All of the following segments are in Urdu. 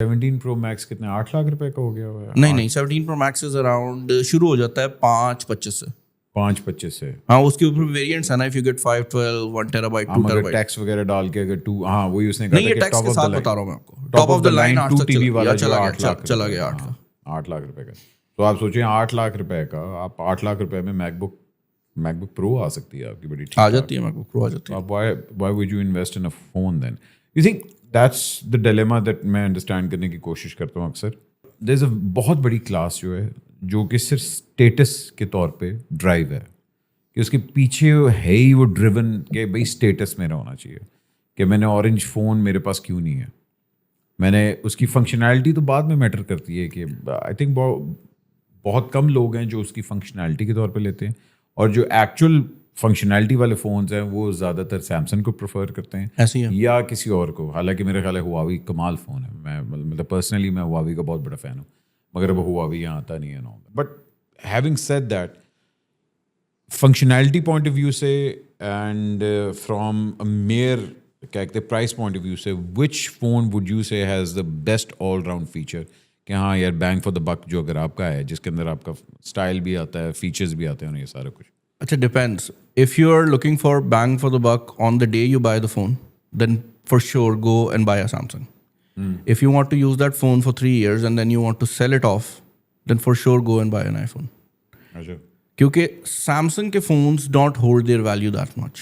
17 Pro Max کتنے 8 لاکھ روپے کا ہو گیا ہوا ہے؟ نہیں 17 Pro Max از اراؤنڈ شروع ہو جاتا ہے 5.25 سے. 5.25 سے. ہاں اس کے اوپر ویریئنٹس ہیں نا, if you get 512 1 TB 2 TB tax وغیرہ ڈال کے اگر 2 ہاں وہی اس نے کہا نہیں, یہ ٹیکس کے ساتھ بتا رہا ہوں میں آپ کو. Top of the line 2 TB والا چلا گیا 8 لاکھ روپے کا. تو آپ سوچیں 8 لاکھ روپے کا, آپ 8 لاکھ روپے میں میک بک پرو آ سکتی ہے آپ کی, بڑی آ جاتی ہے میک بک پرو آ جاتی ہے. why would you invest in a phone then? You see, that's the dilemma that میں انڈرسٹینڈ کرنے کی کوشش کرتا ہوں اکثر. there's a بہت بڑی کلاس جو ہے جو کہ صرف اسٹیٹس کے طور پہ ڈرائیو ہے, کہ اس کے پیچھے ہے ہی وہ ڈریون کہ بھائی اسٹیٹس میرا ہونا چاہیے, کہ میں نے اورنج فون میرے پاس کیوں نہیں ہے. میں نے اس کی فنکشنالٹی تو بعد میں میٹر کرتی ہے, کہ آئی تھنک بہت کم لوگ ہیں جو اس کی فنکشنالٹی کے طور پہ لیتے ہیں, اور جو ایکچوئل فنکشنالٹی والے فونز ہیں وہ زیادہ تر سیمسنگ کو پریفر کرتے ہیں ایسی ہے یا کسی اور کو. حالانکہ میرے خیال ہے ہواوی کمال فون ہے, میں مطلب پرسنلی میں ہواوی کا بہت بڑا فین ہوں, مگر وہ ہواوی یہاں آتا نہیں ہے نا. But having said that, functionality point of view سے اینڈ فرام میئر کیا کہتے ہیں پرائس پوائنٹ آف ویو سے, which phone would you say has the best all round feature, کہ ہاں یار بینگ فار دا بک جو اگر آپ کا ہے, جس کے اندر آپ کا اسٹائل بھی آتا ہے, فیچرز بھی آتے ہیں, یہ سارا کچھ. اچھا depends, if you are looking for bang for the buck on the day you buy the phone, then for sure go and buy a Samsung. If you want to use that phone for 3 years and then you want to sell it off, then for sure go and buy an iPhone. کیونکہ سیمسنگ کے phones don't hold their value that much.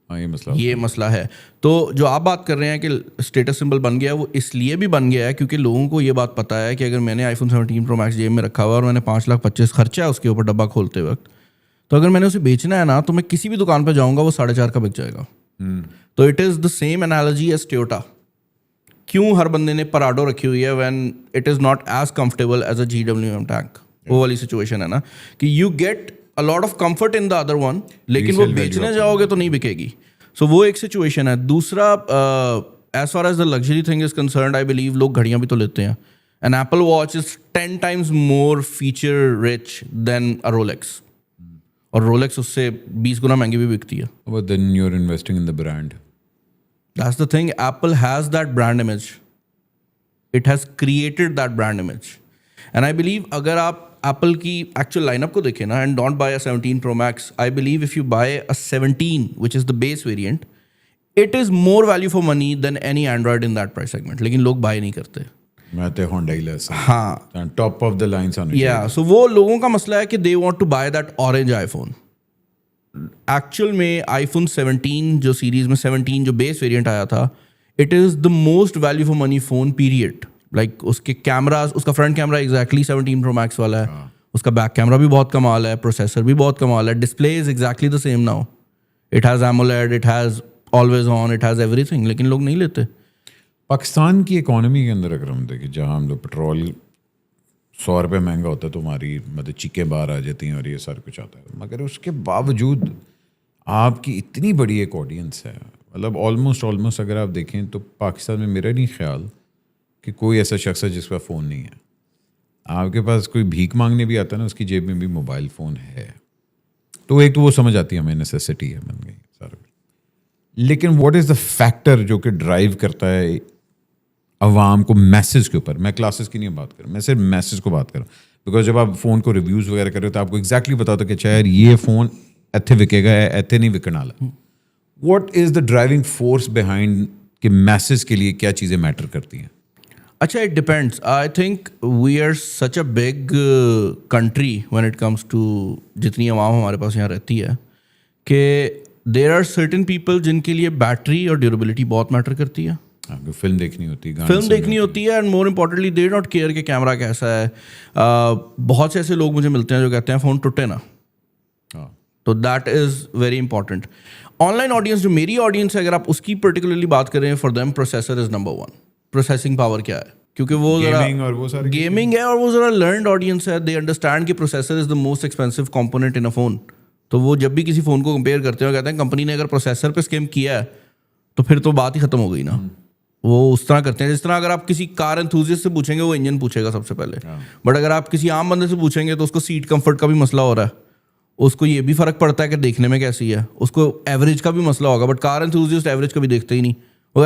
یہ مسئلہ ہے. تو جو آپ بات کر رہے ہیں کہ اسٹیٹس سمبل بن گیا, وہ اس لیے بھی بن گیا ہے کیونکہ لوگوں کو یہ بات پتہ ہے کہ اگر میں نے iPhone 17 Pro Max جیب میں رکھا ہوا اور میں نے 5,25,000 خرچا ہے اس کے اوپر ڈبہ کھولتے وقت, تو اگر میں نے اسے بیچنا ہے نا تو میں کسی بھی دکان پہ جاؤں گا وہ 4.5 کا بک جائے گا. تو it is the same analogy as Toyota. کیوں ہر بندے نے پراڈو رکھی ہوئی ہے when it is not as comfortable as a GWM tank. وہ والی سچویشن ہے نا کہ you get a lot of comfort in the other one, لیکن وہ بیچنے جاؤ گے تو نہیں بکے گی. سو وہ ایک سچویشن ہے. دوسرا, as far as the luxury thing is concerned, I believe لوگ گھڑیاں بھی تو لیتے ہیں. An Apple watch is 10 times more feature rich than a Rolex, اور رولیکس اس سے 20 گنا مہنگی بھی بکتی ہے. But then you're investing in the brand. That's the thing. Apple has that brand image. It has created that brand image. And I believe اگر آپ Apple کی actual lineup کو دیکھیں نا, and don't buy a 17 Pro Max, I believe if you buy a 17, which is the base variant, it is more value for money than any Android in that price segment. لیکن لوگ buy نہیں کرتے. میں تو ہونڈا ہی لے سکتا ہوں. ہاں, ٹاپ آف دا لائن سانو. yeah, so وہ لوگوں کا مسئلہ ہے کہ they want to buy that orange iPhone. Actual میں iPhone 17 جو سیریز میں 17 جو بیس ویریئنٹ آیا تھا, it is the most value for money phone period. Like اس کے کیمراز, اس کا front camera exactly 17 Pro Max والا ہے, اس کا بیک کیمرا بھی بہت کمال ہے, پروسیسر بھی بہت کمال ہے, display is exactly the same now, it has AMOLED, it has always on, it has every thing, لیکن لوگ نہیں لیتے. پاکستان کی اکانومی کے اندر اگر ہم دیکھیں, جہاں ہم لوگ پیٹرول 100 روپے مہنگا ہوتا ہے تو ہماری مطلب چیخیں باہر آ جاتی ہیں اور یہ سارا کچھ آتا ہے, مگر اس کے باوجود آپ کی اتنی بڑی ایک آڈینس ہے. مطلب آلموسٹ اگر آپ دیکھیں تو پاکستان میں میرا نہیں خیال کہ کوئی ایسا شخص ہے جس کا فون نہیں ہے. آپ کے پاس کوئی بھیک مانگنے بھی آتا ہے نا, اس کی جیب میں بھی موبائل فون ہے. تو ایک تو وہ سمجھ آتی ہے ہمیں نیسیسٹی ہے, بن گئی سارا کچھ. لیکن واٹ از دا فیکٹر جو کہ ڈرائیو کرتا ہے عوام کو میسج کے اوپر؟ میں کلاسز کی نہیں بات کروں, میں صرف میسج کو بات کروں. بیکاز جب آپ فون کو ریویوز وغیرہ کر رہے ہو تو آپ کو ایگزیکٹلی بتا دو کہ اچھا یار یہ فون ایتھے وکے گا, ایتھے نہیں وکن والا. What is the driving force behind کہ میسج کے لیے کیا چیزیں میٹر کرتی ہیں؟ اچھا, it depends. I think we are such a big country when it comes to جتنی عوام ہمارے پاس یہاں رہتی ہے, کہ دیر آر سرٹن پیپل جن کے لیے بیٹری اور ڈیوریبلٹی بہت میٹر کرتی ہے. فلم دیکھنی ہوتی ہے, and more importantly they don't care کہ کیمرہ کیسا ہے. بہت سے ایسے لوگ مجھے ملتے ہیں جو کہتے ہیں فون ٹوٹے نا, تو that is very important. On line audience جو میری آڈینس ہے, اگر آپ اس کی پرٹیکولرلی بات کریں, for them processor is number 1. Processing power کیا ہے, کیونکہ وہ گیمنگ ہے اور وہ ذرا لرنڈ آڈینس ہے. دے انڈرسٹینڈ کہ processor is the most expensive component in a phone. تو وہ جب بھی کسی فون کو کمپیئر کرتے ہیں کہتے ہیں کمپنی نے اگر پروسیسر پہ اسکیم کیا ہے تو پھر تو بات ہی ختم ہو گئی نا. وہ اس طرح کرتے ہیں جس طرح اگر آپ کسی کار انتھوزیسٹ سے پوچھیں گے وہ انجن پوچھے گا سب سے پہلے, بٹ اگر آپ کسی عام بندے سے پوچھیں گے تو اس کو سیٹ کمفرٹ کا بھی مسئلہ ہو رہا ہے, اس کو یہ بھی فرق پڑتا ہے کہ دیکھنے میں کیسی ہے, اس کو ایوریج کا بھی مسئلہ ہوگا, بٹ کار انتھوزیسٹ ایوریج کبھی دیکھتے ہی نہیں. وہ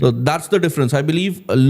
So that's the difference. I believe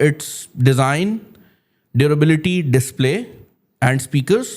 it's design, durability, display and speakers.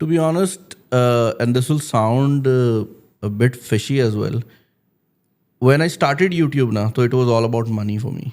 To be honest, and this will sound a bit fishy as well. When I started YouTube na, so it was all about money for me.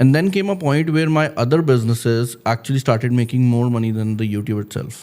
And then came a point where my other businesses actually started making more money than the YouTube itself.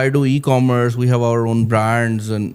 I do e-commerce. We have our own brands, and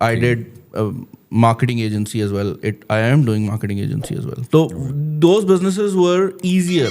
I did marketing agency as well. I am doing marketing agency as well. So those businesses were easier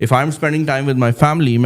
If I'm spending time with my family,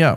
Yeah.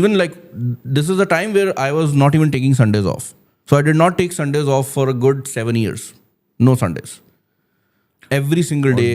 even like this is a time where I was not even taking Sundays off. So I did not take Sundays off for a good 7 years. No Sundays. Every single day.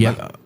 Yeah.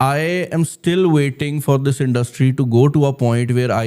I am still waiting for this industry to go to a point where I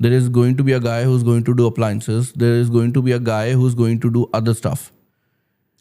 There is going to be a guy who's going to do appliances. There is going to be a guy who's going to do other stuff.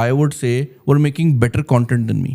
I would say were making better content than me.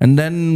And then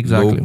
Exactly.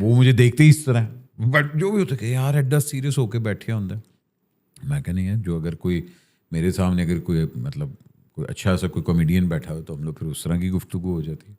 وہ مجھے دیکھتے ہی اس طرح ہے. بٹ جو بھی ہوتا ہے کہ یار ایڈا سیریس ہو کے بیٹھے ہوں میں کہ نہیں ہے جو اگر کوئی میرے سامنے اگر کوئی مطلب کوئی اچھا سا کوئی کامیڈین بیٹھا ہو تو ہم لوگ پھر اس طرح کی گفتگو ہو جاتی ہے.